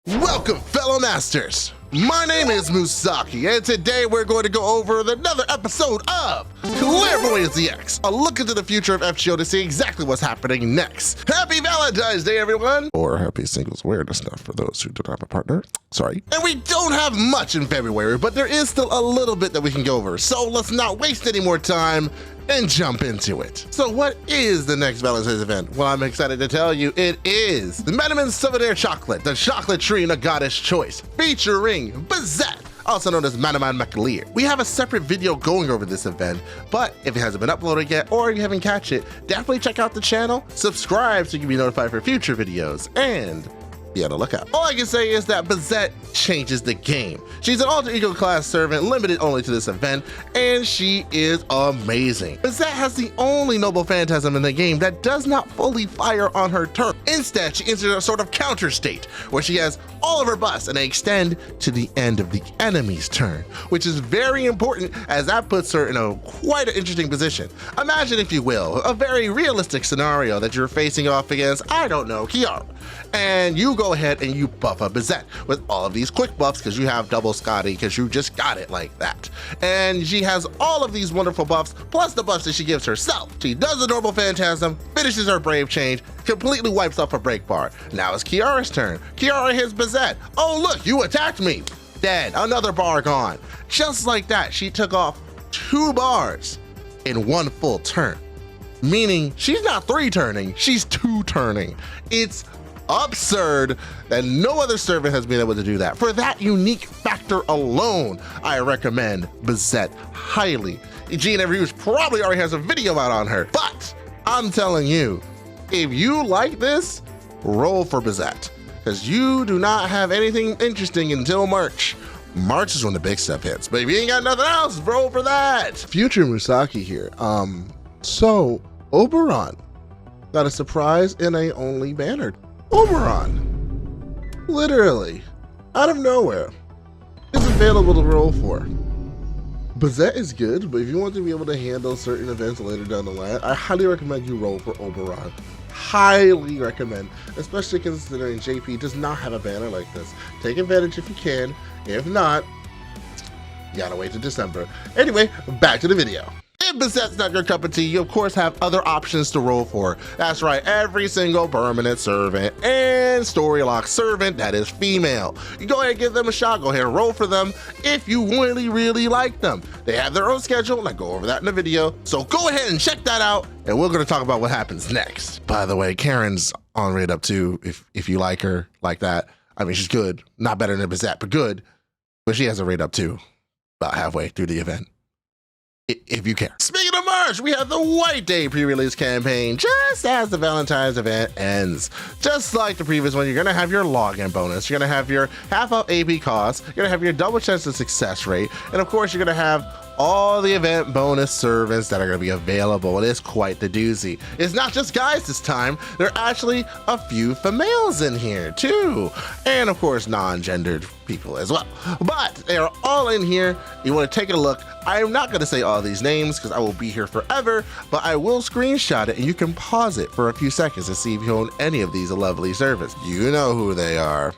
Welcome, fellow masters! My name is Musaki, and today we're going to go over another episode of Clairvoyance EX, a look into the future of FGO to see exactly what's happening next. Happy Valentine's Day, everyone! Or happy singles awareness stuff for those who don't have a partner. Sorry. And we don't have much in February, but there is still a little bit that we can go over, so let's not waste any more time and jump into it. So what is the next Valentine's event? Well, I'm excited to tell you it is the Metaman Souvenir Chocolate, the chocolate tree and a goddess choice, featuring Bazette, also known as Manaman McAleer. We have a separate video going over this event, but if it hasn't been uploaded yet or you haven't catch it, definitely check out the channel, subscribe so you can be notified for future videos, and be on the lookout. All I can say is that Bazette changes the game. She's an alter ego class servant limited only to this event, and she is amazing. Bazette has the only noble phantasm in the game that does not fully fire on her turn. Instead, she enters a sort of counter state where she has all of her buffs and they extend to the end of the enemy's turn, which is very important as that puts her in a quite an interesting position. Imagine, if you will, a very realistic scenario that you're facing off against, I don't know, Kiara, and you go ahead and you buff up Bazette with all of these quick buffs because you have double Scotty because you just got it like that. And she has all of these wonderful buffs plus the buffs that she gives herself. She does the normal phantasm, finishes her brave change, completely wipes off a break bar. Now it's Kiara's turn. Kiara hits Bazette. Oh look, you attacked me. Dead, another bar gone. Just like that, she took off 2 bars in 1 full turn. Meaning she's not 3 turning, she's 2 turning. It's absurd that no other servant has been able to do that. For that unique factor alone, I recommend Bazette highly. Gene Reviews probably already has a video out on her, but I'm telling you, if you like this, roll for Bazette, because you do not have anything interesting until March. March is when the big stuff hits, but if you ain't got nothing else, roll for that. Future Musaki here. So Oberon got a surprise in a only banner. Oberon, literally, out of nowhere, is available to roll for. Bazette is good, but if you want to be able to handle certain events later down the line, I highly recommend you roll for Oberon. Highly recommend, especially considering JP does not have a banner like this. Take advantage if you can. If not, you gotta wait till December. Anyway, back to the video. If Bazette's not your cup of tea, you of course have other options to roll for. That's right, every single permanent servant and story lock servant that is female. You go ahead and give them a shot, go ahead and roll for them if you really, really like them. They have their own schedule, and I go over that in the video, so go ahead and check that out, and we're gonna talk about what happens next. By the way, Karen's on rate up too, if you like her like that. I mean, she's good, not better than Bazette, but good, but she has a rate up too, about halfway through the event, if you care. Speaking of March, we have the White Day pre-release campaign just as the Valentine's event ends. Just like the previous one, you're gonna have your login bonus, you're gonna have your half up AP cost, you're gonna have your double chance of success rate, and of course you're gonna have all the event bonus servants that are going to be available. It is quite the doozy. It's not just guys this time. There are actually a few females in here too. And of course, non-gendered people as well. But they are all in here. You want to take a look. I am not going to say all these names because I will be here forever, but I will screenshot it and you can pause it for a few seconds to see if you own any of these lovely servants. You know who they are.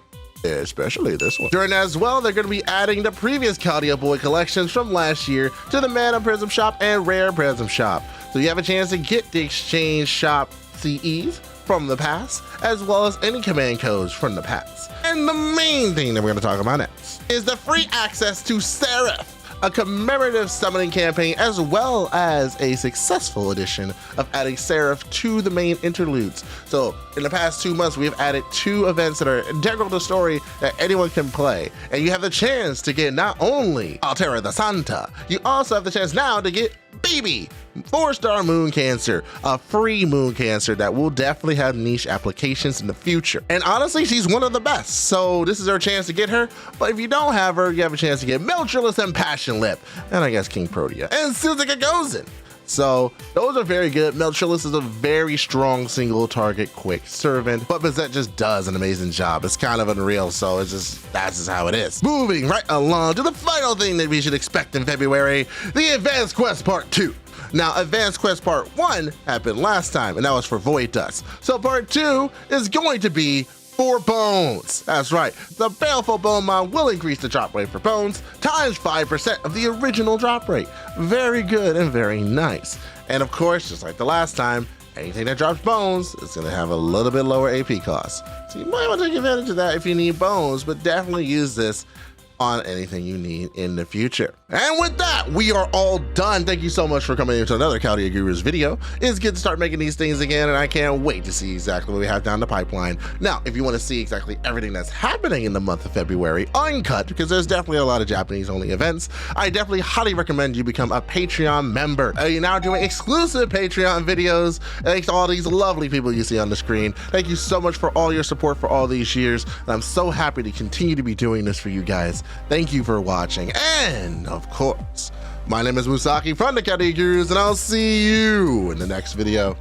Especially this one. During that as well, they're going to be adding the previous Chaldea Boy collections from last year to the Mana Prism Shop and Rare Prism Shop. So you have a chance to get the Exchange Shop CEs from the past, as well as any command codes from the past. And the main thing that we're going to talk about next is the free access to Seraph, a commemorative summoning campaign, as well as a successful edition of adding Seraph to the main interludes. So in the past 2 months, we have added 2 events that are integral to the story that anyone can play. And you have the chance to get not only Altera the Santa, you also have the chance now to get Baby, 4-star Moon Cancer, a free Moon Cancer that will definitely have niche applications in the future. And honestly, she's one of the best, so this is our chance to get her. But if you don't have her, you have a chance to get Melchilus and Passion Lip, and I guess King Protea, and Suzuka Gozen. So those are very good. Melchilus is a very strong single target quick servant, but Bazette just does an amazing job. It's kind of unreal, so that's just how it is. Moving right along to the final thing that we should expect in February, the Advanced Quest Part 2. Now, Advanced Quest Part 1 happened last time, and that was for Void Dust. So Part 2 is going to be for bones. That's right, the Baleful Bone Mod will increase the drop rate for bones times 5% of the original drop rate. Very good and very nice. And of course, just like the last time, anything that drops bones is going to have a little bit lower AP costs. So you might want to take advantage of that if you need bones, but definitely use this on anything you need in the future. And with that, we are all done. Thank you so much for coming into another Chaldea Gurus video. It's good to start making these things again, and I can't wait to see exactly what we have down the pipeline. Now, if you want to see exactly everything that's happening in the month of February, uncut, because there's definitely a lot of Japanese-only events, I definitely highly recommend you become a Patreon member. You're now doing exclusive Patreon videos, thanks to all these lovely people you see on the screen. Thank you so much for all your support for all these years, and I'm so happy to continue to be doing this for you guys. Thank you for watching, and of course, my name is Musaki from the Chaldea Gurus, and I'll see you in the next video.